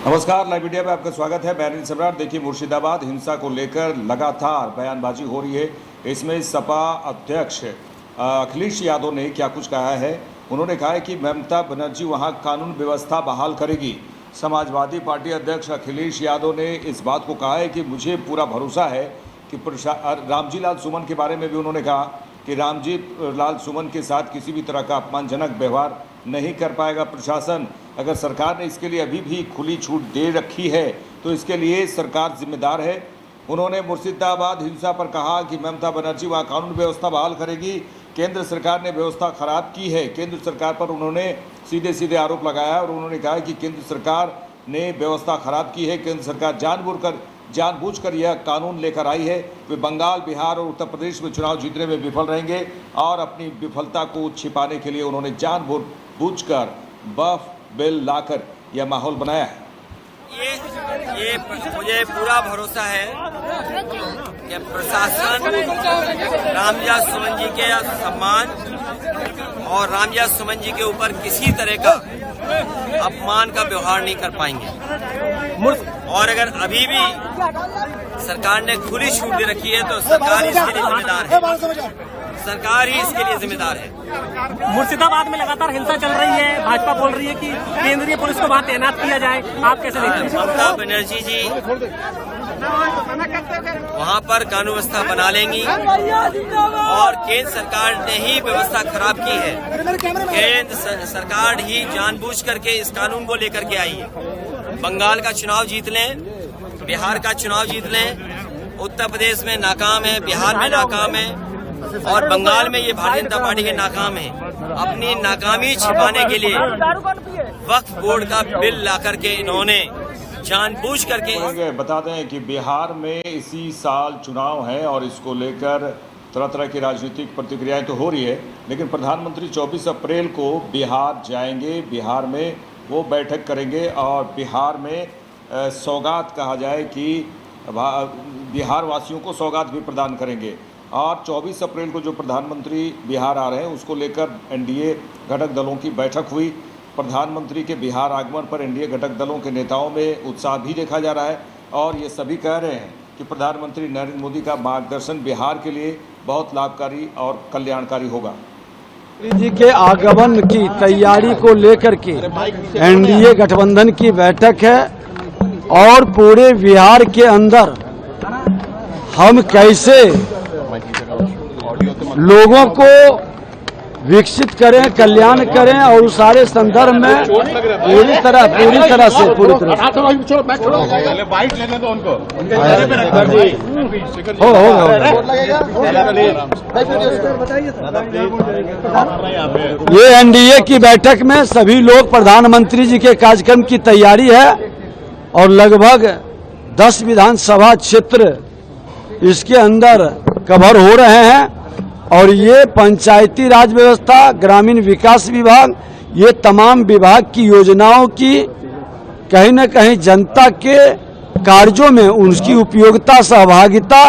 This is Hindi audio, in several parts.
नमस्कार, लाइव मीडिया में आपका स्वागत है। मैं अनिल सम्राट। देखिए, मुर्शिदाबाद हिंसा को लेकर लगातार बयानबाजी हो रही है। इसमें सपा अध्यक्ष अखिलेश यादव ने क्या कुछ कहा है। उन्होंने कहा है कि ममता बनर्जी वहां कानून व्यवस्था बहाल करेगी। समाजवादी पार्टी अध्यक्ष अखिलेश यादव ने इस बात को कहा है कि मुझे पूरा भरोसा है कि रामजी लाल सुमन के बारे में भी उन्होंने कहा कि रामजी लाल सुमन के साथ किसी भी तरह का अपमानजनक व्यवहार नहीं कर पाएगा प्रशासन। अगर सरकार ने इसके लिए अभी भी खुली छूट दे रखी है तो इसके लिए सरकार जिम्मेदार है। उन्होंने मुर्शिदाबाद हिंसा पर कहा कि ममता बनर्जी वहाँ कानून व्यवस्था बहाल करेगी। केंद्र सरकार ने व्यवस्था खराब की है। केंद्र सरकार पर उन्होंने सीधे सीधे आरोप लगाया और उन्होंने कहा कि केंद्र सरकार ने व्यवस्था खराब की है। केंद्र सरकार जानबूझकर यह कानून लेकर आई है। वे बंगाल, बिहार और उत्तर प्रदेश में चुनाव जीतने में विफल रहेंगे और अपनी विफलता को छिपाने के लिए उन्होंने जानबूझकर बफ बिल लाकर यह माहौल बनाया है। ये मुझे पूरा भरोसा है कि प्रशासन रामजी सुमन जी के सम्मान और रामजी सुमन जी के ऊपर किसी तरह का अपमान का व्यवहार नहीं कर पाएंगे। और अगर अभी भी सरकार ने खुली छूट दे रखी है तो सरकार इसके लिए जिम्मेदार है। सरकार ही इसके लिए जिम्मेदार है। मुर्शिदाबाद में लगातार हिंसा चल रही है। भाजपा बोल रही है कि केंद्रीय पुलिस को वहां तैनात किया जाए। आप कैसे देखते हैं? ममता बनर्जी जी वहां पर कानून व्यवस्था बना लेंगी और केंद्र सरकार ने ही व्यवस्था खराब की है। केंद्र सरकार ही जानबूझ करके इस कानून को लेकर के आई है। बंगाल का चुनाव जीत लें, बिहार का चुनाव जीत लें, उत्तर प्रदेश में नाकाम है, बिहार में नाकाम है और बंगाल में ये भारतीय जनता पार्टी के नाकाम है। अपनी नाकामी छिपाने के लिए वक्फ बोर्ड का बिल ला करके इन्होंने जानबूझ करके। बता दें कि बिहार में इसी साल चुनाव है और इसको लेकर तरह तरह की राजनीतिक प्रतिक्रियाएं तो हो रही है, लेकिन प्रधानमंत्री 24 अप्रैल को बिहार जाएंगे। बिहार में वो बैठक करेंगे और बिहार में सौगात कहा जाए कि बिहार वासियों को सौगात भी प्रदान करेंगे। और 24 अप्रैल को जो प्रधानमंत्री बिहार आ रहे हैं उसको लेकर एनडीए घटक दलों की बैठक हुई। प्रधानमंत्री के बिहार आगमन पर एनडीए घटक दलों के नेताओं में उत्साह भी देखा जा रहा है और ये सभी कह रहे हैं कि प्रधानमंत्री नरेंद्र मोदी का मार्गदर्शन बिहार के लिए बहुत लाभकारी और कल्याणकारी होगा। जी के आगमन की तैयारी को लेकर के एनडीए गठबंधन की बैठक है और पूरे बिहार के अंदर हम कैसे लोगों को विकसित करें, कल्याण करें और उस सारे संदर्भ में पूरी तरह से ये एनडीए की बैठक में सभी लोग प्रधानमंत्री जी के कार्यक्रम की तैयारी है और लगभग 10 विधानसभा क्षेत्र इसके अंदर कवर हो रहे हैं और ये पंचायती राज व्यवस्था, ग्रामीण विकास विभाग, ये तमाम विभाग की योजनाओं की कहीं न कहीं जनता के कार्यों में उनकी उपयोगिता, सहभागिता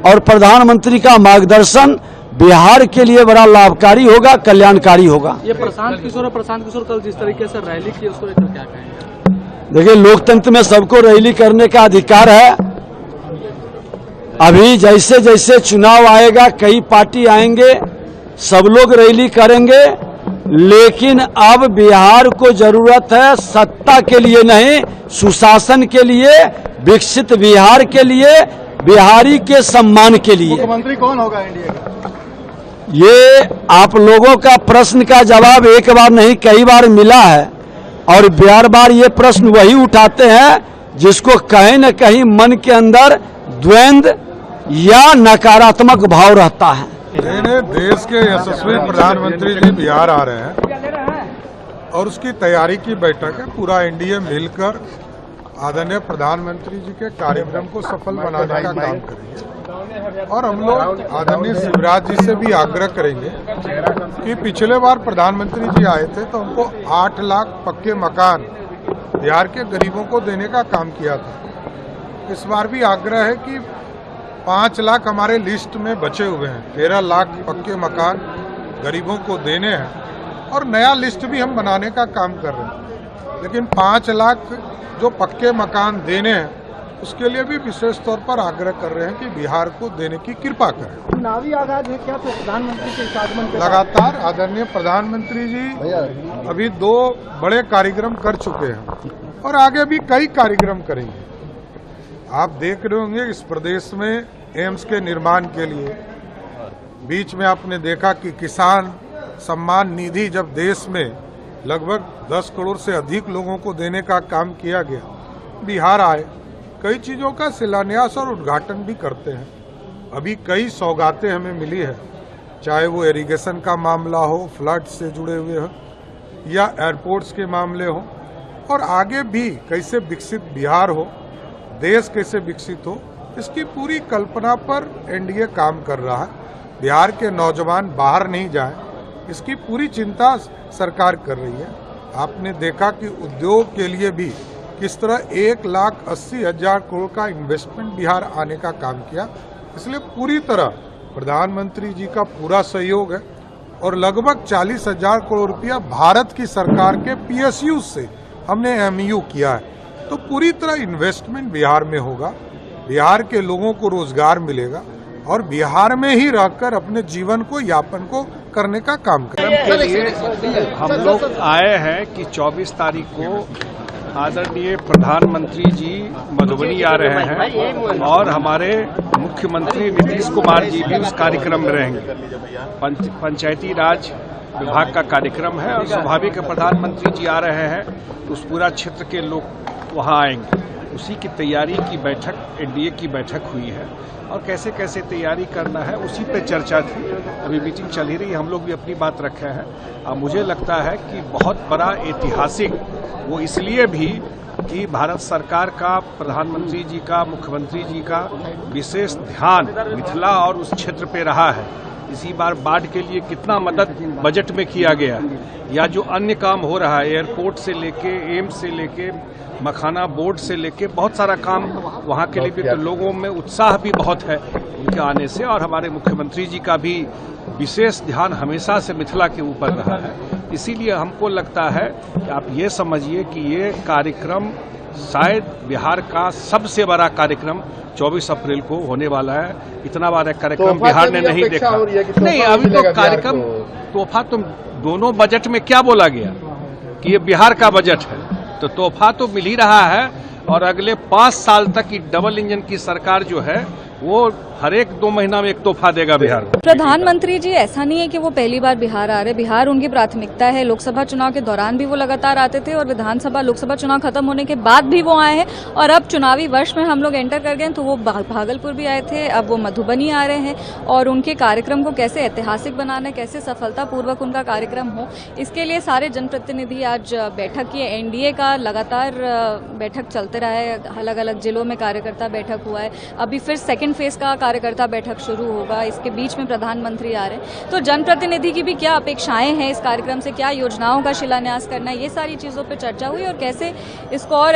और प्रधानमंत्री का मार्गदर्शन बिहार के लिए बड़ा लाभकारी होगा, कल्याणकारी होगा। ये प्रशांत किशोर कल जिस तरीके से रैली की उसको लेकर क्या कहेंगे? देखिए, लोकतंत्र में सबको रैली करने का अधिकार है। अभी जैसे जैसे चुनाव आएगा कई पार्टी आएंगे, सब लोग रैली करेंगे, लेकिन अब बिहार को जरूरत है सत्ता के लिए नहीं, सुशासन के लिए, विकसित बिहार के लिए, बिहारी के सम्मान के लिए। मुख्यमंत्री कौन होगा इंडिया का? ये आप लोगों का प्रश्न का जवाब एक बार नहीं कई बार मिला है और बार ये प्रश्न वही उठाते हैं जिसको कहीं न कहीं मन के अंदर द्वंद्व या नकारात्मक भाव रहता है। देश के यशस्वी प्रधानमंत्री जी बिहार आ रहे हैं और उसकी तैयारी की बैठक है। पूरा एनडीए मिलकर आदरणीय प्रधानमंत्री जी के कार्यक्रम को सफल बनाने का काम करेंगे और हम लोग आदरणीय शिवराज जी से भी आग्रह करेंगे कि पिछले बार प्रधानमंत्री जी आए थे तो उनको 8 लाख पक्के मकान बिहार के गरीबों को देने का काम किया था। इस बार भी आग्रह है कि 5 लाख हमारे लिस्ट में बचे हुए हैं। 13 लाख पक्के मकान गरीबों को देने हैं और नया लिस्ट भी हम बनाने का काम कर रहे हैं। लेकिन 5 लाख जो पक्के मकान देने हैं उसके लिए भी विशेष तौर पर आग्रह कर रहे हैं कि बिहार को देने की कृपा करें। चुनावी आगाज है क्या? तो प्रधानमंत्री के आगमन के लगातार आदरणीय प्रधानमंत्री जी अभी 2 बड़े कार्यक्रम कर चुके हैं और आगे भी कई कार्यक्रम करेंगे। आप देख रहे होंगे इस प्रदेश में एम्स के निर्माण के लिए, बीच में आपने देखा कि किसान सम्मान निधि जब देश में लगभग 10 करोड़ से अधिक लोगों को देने का काम किया गया, बिहार आए, कई चीजों का शिलान्यास और उद्घाटन भी करते हैं। अभी कई सौगातें हमें मिली है, चाहे वो इरिगेशन का मामला हो, फ्लड से जुड़े हुए हो या एयरपोर्ट्स के मामले हो, और आगे भी कैसे विकसित बिहार हो, देश कैसे विकसित हो, इसकी पूरी कल्पना पर एनडीए काम कर रहा है। बिहार के नौजवान बाहर नहीं जाए, इसकी पूरी चिंता सरकार कर रही है। आपने देखा कि उद्योग के लिए भी किस तरह 1,80,000 करोड़ का इन्वेस्टमेंट बिहार आने का काम किया। इसलिए पूरी तरह प्रधानमंत्री जी का पूरा सहयोग है और लगभग 40,000 करोड़ रुपया भारत की सरकार के PSU से हमने MOU किया है। तो पूरी तरह इन्वेस्टमेंट बिहार में होगा, बिहार के लोगों को रोजगार मिलेगा और बिहार में ही रहकर अपने जीवन को यापन को करने का काम करें। के लिए हम लोग आए हैं कि 24 तारीख को आदरणीय प्रधानमंत्री जी मधुबनी आ रहे हैं और हमारे मुख्यमंत्री नीतीश कुमार जी भी उस कार्यक्रम में रहेंगे। पंचायती राज विभाग का कार्यक्रम है और स्वाभाविक प्रधानमंत्री जी आ रहे हैं तो उस पूरा क्षेत्र के लोग वहां आएंगे। उसी की तैयारी की बैठक, एनडीए की बैठक हुई है और कैसे कैसे तैयारी करना है उसी पे चर्चा थी। अभी मीटिंग चल ही रही है, हम लोग भी अपनी बात रखे हैं। अब मुझे लगता है कि बहुत बड़ा ऐतिहासिक वो इसलिए भी कि भारत सरकार का, प्रधानमंत्री जी का, मुख्यमंत्री जी का विशेष ध्यान मिथिला और उस क्षेत्र पे रहा है। इसी बार बाढ़ के लिए कितना मदद बजट में किया गया या जो अन्य काम हो रहा है, एयरपोर्ट से लेके, एम्स से लेके, मखाना बोर्ड से लेके बहुत सारा काम वहाँ के लिए भी, तो लोगों में उत्साह भी बहुत है उनके आने से। और हमारे मुख्यमंत्री जी का भी विशेष ध्यान हमेशा से मिथिला के ऊपर रहा है। इसीलिए हमको लगता है कि आप ये समझिए कि ये कार्यक्रम शायद बिहार का सबसे बड़ा कार्यक्रम 24 अप्रैल को होने वाला है। इतना बड़ा कार्यक्रम बिहार ने नहीं देखा। नहीं, अभी तो कार्यक्रम तोहफा तो दोनों बजट में क्या बोला गया कि ये बिहार का बजट है, तो तोहफा तो मिल ही रहा है। और अगले 5 साल तक की डबल इंजन की सरकार जो है वो हर एक 2 महीना में एक तोहफा देगा बिहार को। प्रधानमंत्री जी ऐसा नहीं है कि वो पहली बार बिहार आ रहे, बिहार उनकी प्राथमिकता है। लोकसभा चुनाव के दौरान भी वो लगातार आते थे और विधानसभा लोकसभा चुनाव खत्म होने के बाद भी वो आए हैं और अब चुनावी वर्ष में हम लोग एंटर कर गए तो वो भागलपुर भी आए थे, अब वो मधुबनी आ रहे हैं। और उनके कार्यक्रम को कैसे ऐतिहासिक बनाना, कैसे सफलतापूर्वक उनका कार्यक्रम हो, इसके लिए सारे जनप्रतिनिधि आज बैठक किए। एनडीए का लगातार बैठक चलते रहा है, अलग अलग जिलों में कार्यकर्ता बैठक हुआ है, अभी फिर सेकेंड फेज का कार्यकर्ता बैठक शुरू होगा। इसके बीच में प्रधानमंत्री आ रहे हैं, तो जनप्रतिनिधि की भी क्या अपेक्षाएं हैं इस कार्यक्रम से, क्या योजनाओं का शिलान्यास करना है, ये सारी चीज़ों पे चर्चा हुई और कैसे इसको और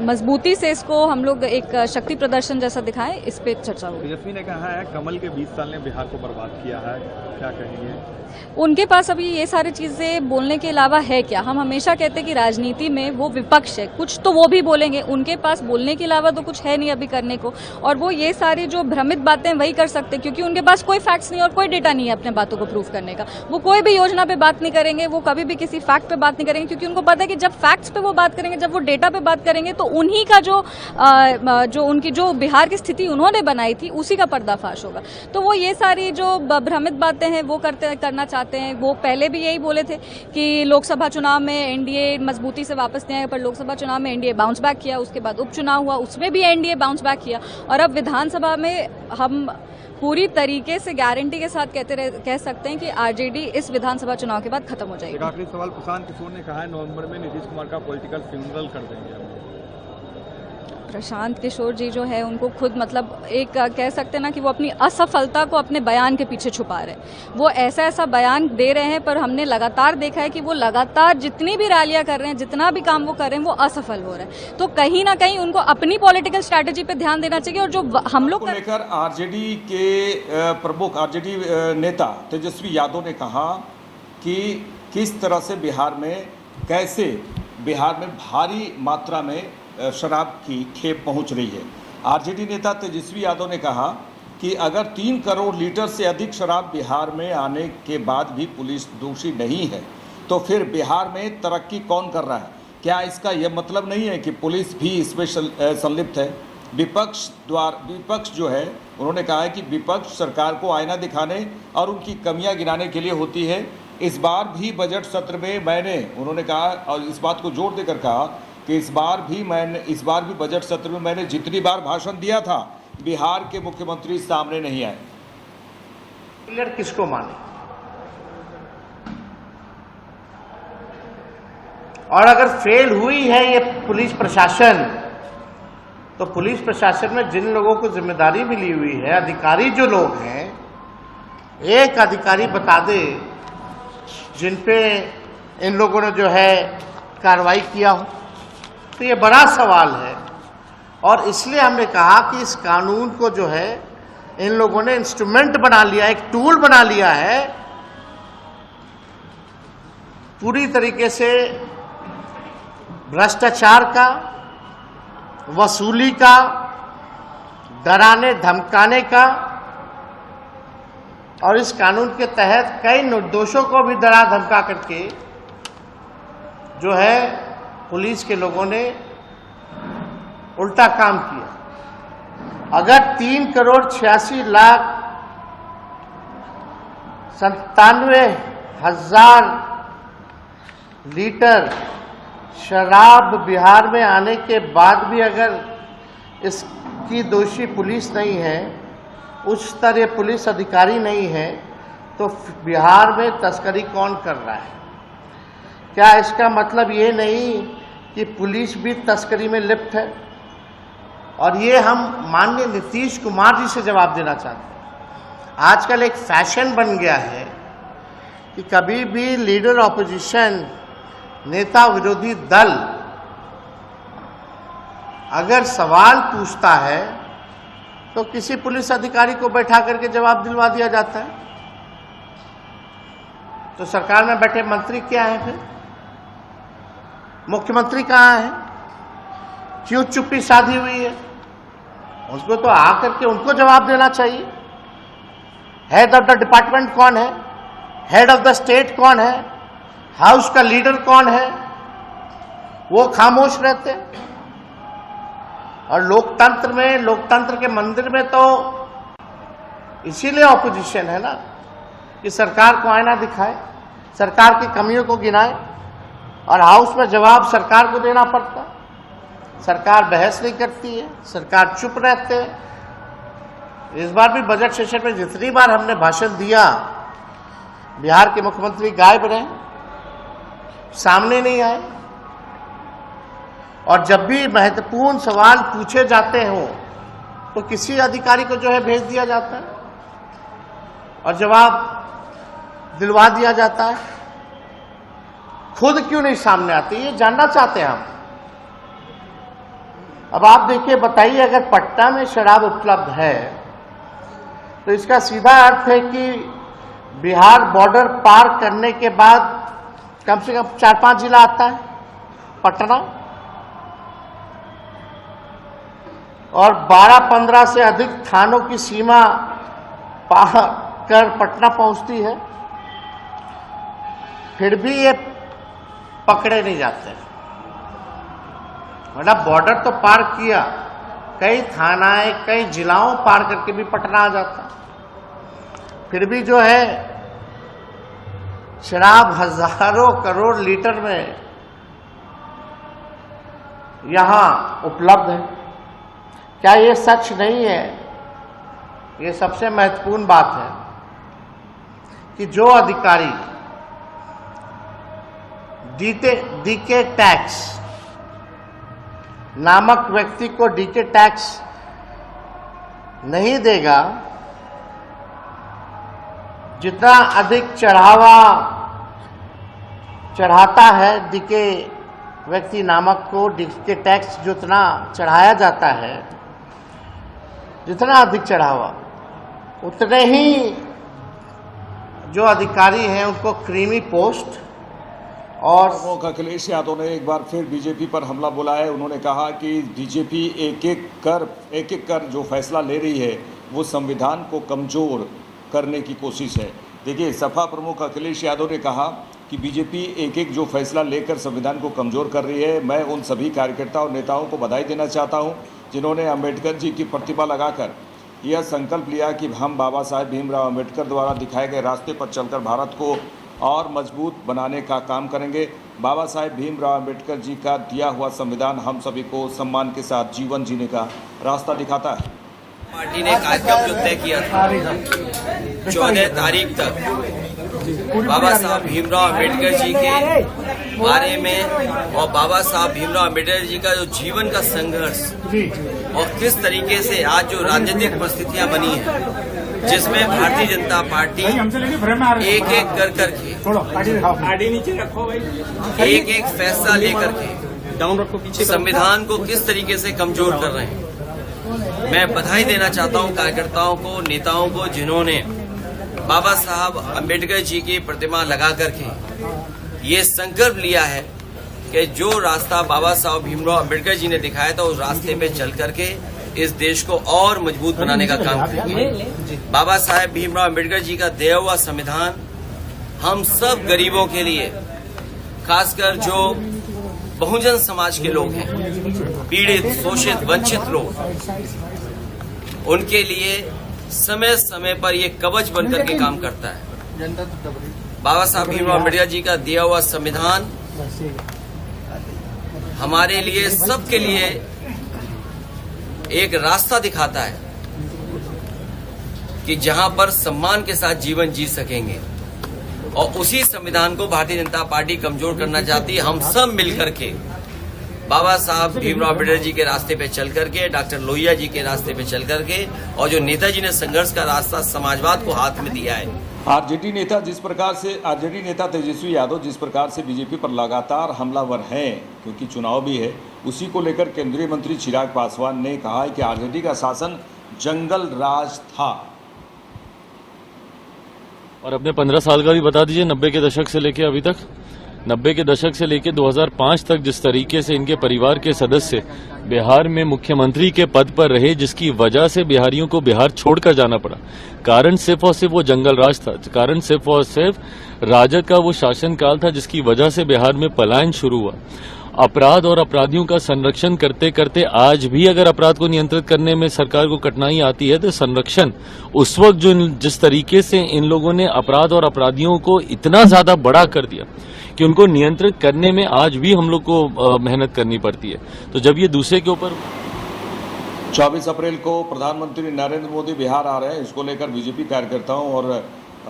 मजबूती से इसको हम लोग एक शक्ति प्रदर्शन जैसा दिखाएं, इस पे चर्चा हुई। तेजस्वी ने कहा है कमल के 20 साल ने बिहार को बर्बाद किया है, क्या कहेंगे? उनके पास अभी ये सारी चीजें बोलने के अलावा है क्या? हम हमेशा कहते हैं कि राजनीति में वो विपक्ष है, कुछ तो वो भी बोलेंगे, उनके पास बोलने के अलावा तो कुछ है नहीं अभी करने को। और वो ये सारी जो भ्रमित बातें वही कर सकते हैं क्योंकि उनके पास कोई फैक्ट्स नहीं और कोई डेटा नहीं है अपने बातों को प्रूव करने का। वो कोई भी योजना पे बात नहीं करेंगे, वो कभी भी किसी फैक्ट पे बात नहीं करेंगे क्योंकि उनको पता है कि जब फैक्ट्स पे वो बात करेंगे, जब वो डेटा पे बात करेंगे तो उन्हीं का जो उनकी जो बिहार की स्थिति उन्होंने बनाई थी उसी का पर्दाफाश होगा। तो वो ये सारी जो भ्रमित बातें हैं वो करना चाहते हैं। वो पहले भी यही बोले थे कि लोकसभा चुनाव में एनडीए मजबूती से वापस नहीं आएगा, पर लोकसभा चुनाव में एनडीए बाउंस बैक किया, उसके बाद उपचुनाव हुआ, उसमें भी एनडीए बाउंस बैक किया और अब विधानसभा में हम पूरी तरीके से गारंटी के साथ कह सकते हैं कि आरजेडी इस विधानसभा चुनाव के बाद खत्म हो जाएगी। आखिरी सवाल, प्रशांत किशोर ने कहा है नवंबर में नीतीश कुमार का पॉलिटिकल फ्यूनरल कर देंगे। प्रशांत किशोर जी जो है उनको खुद मतलब एक कह सकते हैं ना कि वो अपनी असफलता को अपने बयान के पीछे छुपा रहे हैं। वो ऐसा बयान दे रहे हैं पर हमने लगातार देखा है कि वो लगातार जितनी भी रैलियां कर रहे हैं, जितना भी काम वो कर रहे हैं वो असफल हो रहे हैं। तो कहीं ना कहीं उनको अपनी पॉलिटिकल स्ट्रैटेजी पे ध्यान देना चाहिए। और जो हम लोग लेकर आरजेडी के प्रमुख आरजेडी नेता तेजस्वी यादव ने कहा कि किस तरह से बिहार में कैसे बिहार में भारी मात्रा में शराब की खेप पहुंच रही है। आरजेडी नेता तेजस्वी यादव ने कहा कि अगर 3 करोड़ लीटर से अधिक शराब बिहार में आने के बाद भी पुलिस दोषी नहीं है तो फिर बिहार में तरक्की कौन कर रहा है? क्या इसका यह मतलब नहीं है कि पुलिस भी इसमें संलिप्त है? विपक्ष जो है, उन्होंने कहा है कि विपक्ष सरकार को आईना दिखाने और उनकी कमियां गिनाने के लिए होती है। इस बार भी बजट सत्र में उन्होंने कहा और इस बात को जोर देकर कहा कि इस बार भी बजट सत्र में मैंने जितनी बार भाषण दिया था, बिहार के मुख्यमंत्री सामने नहीं आए। फेलियर किसको माने? और अगर फेल हुई है ये पुलिस प्रशासन, तो पुलिस प्रशासन में जिन लोगों को जिम्मेदारी मिली हुई है, अधिकारी जो लोग हैं, एक अधिकारी बता दे जिन पे इन लोगों ने जो है कार्रवाई किया हो, तो ये बड़ा सवाल है। और इसलिए हमने कहा कि इस कानून को जो है इन लोगों ने इंस्ट्रूमेंट बना लिया, एक टूल बना लिया है पूरी तरीके से भ्रष्टाचार का, वसूली का, डराने धमकाने का। और इस कानून के तहत कई निर्दोषों को भी डरा धमका करके जो है पुलिस के लोगों ने उल्टा काम किया। अगर 3 करोड़ 86 लाख 97,000 लीटर शराब बिहार में आने के बाद भी अगर इसकी दोषी पुलिस नहीं है, उच्च स्तरीय पुलिस अधिकारी नहीं है, तो बिहार में तस्करी कौन कर रहा है? क्या इसका मतलब ये नहीं कि पुलिस भी तस्करी में लिप्त है? और ये हम माननीय नीतीश कुमार जी से जवाब देना चाहते हैं। आजकल एक फैशन बन गया है कि कभी भी लीडर ऑपोजिशन, नेता विरोधी दल अगर सवाल पूछता है तो किसी पुलिस अधिकारी को बैठा करके जवाब दिलवा दिया जाता है। तो सरकार में बैठे मंत्री क्या हैं फिर? मुख्यमंत्री कहाँ है? क्यों चुप्पी साधी हुई है? उसको तो आकर के उनको जवाब देना चाहिए। हेड ऑफ द डिपार्टमेंट कौन है? हेड ऑफ द स्टेट कौन है? हाउस का लीडर कौन है? वो खामोश रहते हैं। और लोकतंत्र में, लोकतंत्र के मंदिर में तो इसीलिए ऑपोजिशन है ना कि सरकार को आईना दिखाए, सरकार की कमियों को गिनाए, और हाउस में जवाब सरकार को देना पड़ता। सरकार बहस नहीं करती है, सरकार चुप रहते हैं। इस बार भी बजट सेशन में जितनी बार हमने भाषण दिया, बिहार के मुख्यमंत्री गायब रहे, सामने नहीं आए। और जब भी महत्वपूर्ण सवाल पूछे जाते हो तो किसी अधिकारी को जो है भेज दिया जाता है और जवाब दिलवा दिया जाता है। खुद क्यों नहीं सामने आते, ये जानना चाहते हैं हम। अब आप देखिए, बताइए, अगर पटना में शराब उपलब्ध है तो इसका सीधा अर्थ है कि बिहार बॉर्डर पार करने के बाद कम से कम 4-5 जिला आता है पटना, और 12-15 से अधिक थानों की सीमा पार कर पटना पहुंचती है, फिर भी ये पकड़े नहीं जाते। मतलब बॉर्डर तो पार किया, कई थानाएं, कई जिलाओं पार करके भी पटना आ जाता, फिर भी जो है शराब हजारों करोड़ लीटर में यहां उपलब्ध है। क्या ये सच नहीं है? ये सबसे महत्वपूर्ण बात है कि जो अधिकारी डीके टैक्स नामक व्यक्ति को डीके टैक्स नहीं देगा, जितना अधिक चढ़ाता है डीके व्यक्ति नामक को, डीके टैक्स जितना चढ़ाया जाता है, जितना अधिक चढ़ावा, उतने ही जो अधिकारी हैं उनको क्रीमी पोस्ट और प्रमुख अखिलेश यादव ने एक बार फिर बीजेपी पर हमला बोला है। उन्होंने कहा कि बीजेपी एक एक कर जो फैसला ले रही है वो संविधान को कमज़ोर करने की कोशिश है। देखिए, सपा प्रमुख अखिलेश यादव ने कहा कि बीजेपी एक एक जो फैसला लेकर संविधान को कमज़ोर कर रही है। मैं उन सभी कार्यकर्ताओं और नेताओं को बधाई देना चाहता हूं जिन्होंने अंबेडकर जी की प्रतिमा लगाकर यह संकल्प लिया कि हम बाबा साहेब भीमराव अंबेडकर द्वारा दिखाए गए रास्ते पर चलकर भारत को और मजबूत बनाने का काम करेंगे। बाबा साहेब भीमराव अंबेडकर जी का दिया हुआ संविधान हम सभी को सम्मान के साथ जीवन जीने का रास्ता दिखाता है। पार्टी ने कार्यक्रम जो तय किया था 14 तारीख तक बाबा साहब भीमराव अंबेडकर जी के बारे में और बाबा साहब भीमराव अंबेडकर जी का जो जीवन का संघर्ष और किस तरीके से आज जो राजनीतिक परिस्थितियां बनी हैं जिसमें भारतीय जनता पार्टी एक एक कर के एक फैसला लेकर के संविधान को किस तरीके से कमजोर कर रहे हैं। मैं बधाई देना चाहता हूं कार्यकर्ताओं को, नेताओं को जिन्होंने बाबा साहब अंबेडकर जी की प्रतिमा लगा करके ये संकल्प लिया है कि जो रास्ता बाबा साहब भीमराव अंबेडकर जी ने दिखाया था उस रास्ते पे चल करके इस देश को और मजबूत बनाने का काम करेंगे। बाबा साहेब भीमराव अंबेडकर जी का दिया हुआ संविधान हम सब गरीबों के लिए, खासकर जो बहुजन समाज के लोग हैं, पीड़ित, शोषित, वंचित लोग, उनके लिए समय समय पर ये कवच बनकर के काम करता है। बाबा साहब भीमराव अम्बेडकर जी का दिया हुआ संविधान हमारे लिए, सबके लिए एक रास्ता दिखाता है कि जहां पर सम्मान के साथ जीवन जी सकेंगे। और उसी संविधान को भारतीय जनता पार्टी कमजोर करना चाहती है। हम सब मिलकर के बाबा साहब भीमराव अम्बेडकर जी के रास्ते पे चल करके, डॉक्टर लोहिया जी के रास्ते पे चल करके, और जो नेताजी ने संघर्ष का रास्ता समाजवाद को हाथ में दिया है। आरजेडी नेता तेजस्वी यादव जिस प्रकार से बीजेपी पर लगातार हमलावर हैं, क्योंकि चुनाव भी है, उसी को लेकर केंद्रीय मंत्री चिराग पासवान ने कहा है कि आरजेडी का शासन जंगल राज था। और अपने 15 साल का भी बता दीजिए, 90 के दशक से लेके अभी तक, 90 के दशक से लेके 2005 तक जिस तरीके से इनके परिवार के सदस्य बिहार में मुख्यमंत्री के पद पर रहे, जिसकी वजह से बिहारियों को बिहार छोड़कर जाना पड़ा। कारण सिर्फ और सिर्फ वो जंगल राज था, कारण सिर्फ और सिर्फ राजद का वो शासनकाल था जिसकी वजह से बिहार में पलायन शुरू हुआ। अपराध और अपराधियों का संरक्षण करते करते आज भी अगर अपराध को नियंत्रित करने में सरकार को कठिनाई आती है तो संरक्षण उस वक्त जिस तरीके से इन लोगों ने अपराध और अपराधियों को इतना ज्यादा बड़ा कर दिया कि उनको नियंत्रित करने में आज भी हम लोग को मेहनत करनी पड़ती है। तो जब ये दूसरे के ऊपर 24 अप्रैल को प्रधानमंत्री नरेंद्र मोदी बिहार आ रहे हैं, इसको लेकर बीजेपी कार्यकर्ताओं और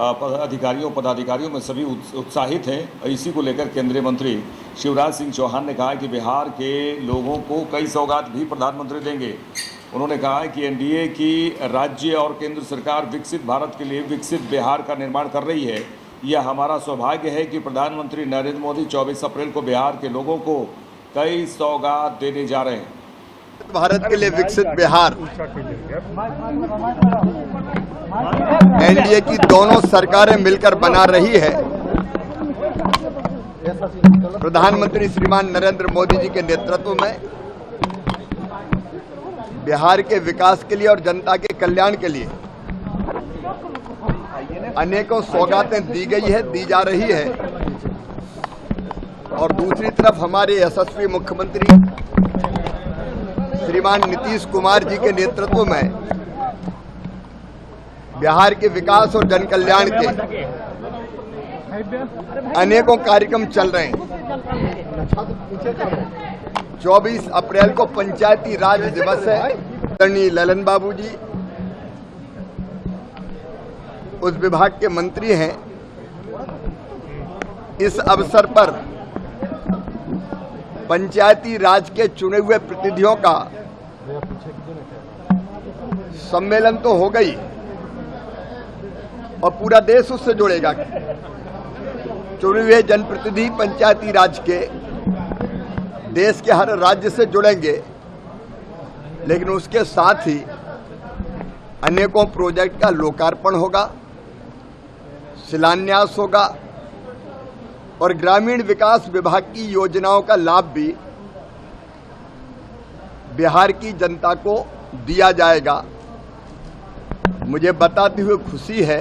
पदाधिकारियों में सभी उत्साहित हैं। इसी को लेकर केंद्रीय मंत्री शिवराज सिंह चौहान ने कहा कि बिहार के लोगों को कई सौगात भी प्रधानमंत्री देंगे। उन्होंने कहा है कि एनडीए की राज्य और केंद्र सरकार विकसित भारत के लिए विकसित बिहार का निर्माण कर रही है। यह हमारा सौभाग्य है कि प्रधानमंत्री नरेंद्र मोदी 24 अप्रैल को बिहार के लोगों को कई सौगात देने जा रहे हैं। भारत के लिए विकसित बिहार एनडीए की दोनों सरकारें मिलकर बना रही है। प्रधानमंत्री श्रीमान नरेंद्र मोदी जी के नेतृत्व में बिहार के विकास के लिए और जनता के कल्याण के लिए अनेकों सौगातें दी गई है, दी जा रही है। और दूसरी तरफ हमारे यशस्वी मुख्यमंत्री श्रीमान नीतीश कुमार जी के नेतृत्व में बिहार के विकास और जन कल्याण के अनेकों कार्यक्रम चल रहे हैं। 24 अप्रैल को पंचायती राज दिवस है। आदरणीय ललन बाबू जी उस विभाग के मंत्री हैं। इस अवसर पर पंचायती राज के चुने हुए प्रतिनिधियों का सम्मेलन तो हो गई और पूरा देश उससे जुड़ेगा। चुने हुए जनप्रतिनिधि पंचायती राज के देश के हर राज्य से जुड़ेंगे, लेकिन उसके साथ ही अनेकों प्रोजेक्ट का लोकार्पण होगा, शिलान्यास होगा और ग्रामीण विकास विभाग की योजनाओं का लाभ भी बिहार की जनता को दिया जाएगा। मुझे बताते हुए खुशी है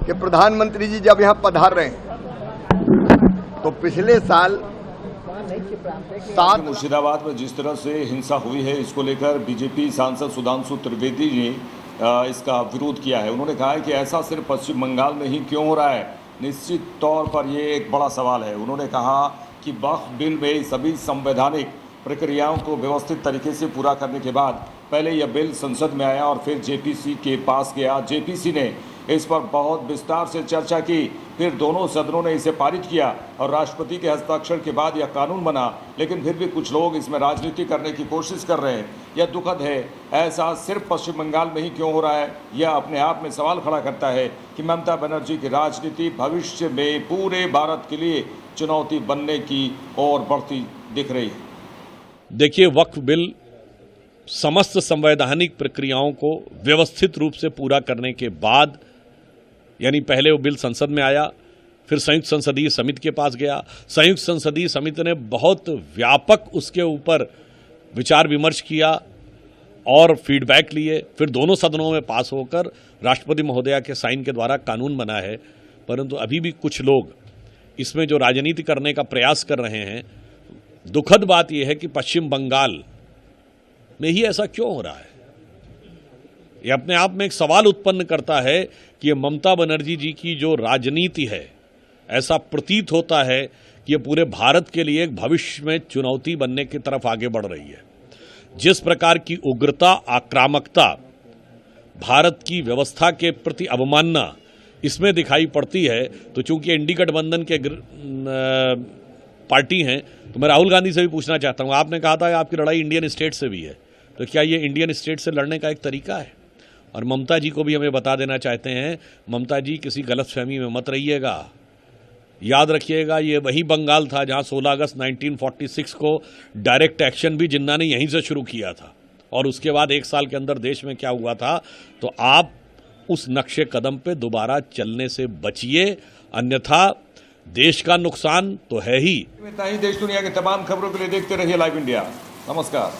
कि प्रधानमंत्री जी जब यहां पधार रहे हैं तो पिछले साल मुर्शिदाबाद में जिस तरह से हिंसा हुई है, इसको लेकर बीजेपी सांसद सुधांशु त्रिवेदी ने इसका विरोध किया है। उन्होंने कहा है कि ऐसा सिर्फ पश्चिम बंगाल में ही क्यों हो रहा है, निश्चित तौर पर ये एक बड़ा सवाल है। उन्होंने कहा कि वक्फ बिल में सभी संवैधानिक प्रक्रियाओं को व्यवस्थित तरीके से पूरा करने के बाद पहले यह बिल संसद में आया और फिर जेपीसी के पास गया। जेपीसी ने इस पर बहुत विस्तार से चर्चा की, फिर दोनों सदनों ने इसे पारित किया और राष्ट्रपति के हस्ताक्षर के बाद यह कानून बना। लेकिन फिर भी कुछ लोग इसमें राजनीति करने की कोशिश कर रहे हैं। यह दुखद है। ऐसा सिर्फ पश्चिम बंगाल में ही क्यों हो रहा है, यह अपने आप में सवाल खड़ा करता है कि ममता बनर्जी की राजनीति भविष्य में पूरे भारत के लिए चुनौती बनने की ओर बढ़ती दिख रही है। देखिए, वक्फ बिल समस्त संवैधानिक प्रक्रियाओं को व्यवस्थित रूप से पूरा करने के बाद, यानी पहले वो बिल संसद में आया, फिर संयुक्त संसदीय समिति के पास गया। संयुक्त संसदीय समिति ने बहुत व्यापक उसके ऊपर विचार विमर्श किया और फीडबैक लिए, फिर दोनों सदनों में पास होकर राष्ट्रपति महोदया के साइन के द्वारा कानून बना है। परंतु अभी भी कुछ लोग इसमें जो राजनीति करने का प्रयास कर रहे हैं, दुखद बात यह है कि पश्चिम बंगाल में ही ऐसा क्यों हो रहा है। यह अपने आप में एक सवाल उत्पन्न करता है कि ये ममता बनर्जी जी की जो राजनीति है, ऐसा प्रतीत होता है कि ये पूरे भारत के लिए एक भविष्य में चुनौती बनने की तरफ आगे बढ़ रही है। जिस प्रकार की उग्रता, आक्रामकता, भारत की व्यवस्था के प्रति अवमानना इसमें दिखाई पड़ती है, तो चूंकि एनडीए गठबंधन के पार्टी हैं, तो मैं राहुल गांधी से भी पूछना चाहता हूं, आपने कहा था आपकी लड़ाई इंडियन स्टेट से भी है, तो क्या ये इंडियन स्टेट से लड़ने का एक तरीका है? और ममता जी को भी हमें बता देना चाहते हैं, ममता जी किसी गलतफहमी में मत रहिएगा। याद रखिएगा, ये वही बंगाल था जहां 16 अगस्त 1946 को डायरेक्ट एक्शन भी जिन्ना ने यहीं से शुरू किया था, और उसके बाद एक साल के अंदर देश में क्या हुआ था। तो आप उस नक्शे कदम पे दोबारा चलने से बचिए, अन्यथा देश का नुकसान तो है ही। देश दुनिया के तमाम खबरों के लिए देखते रहिए लाइव इंडिया। नमस्कार।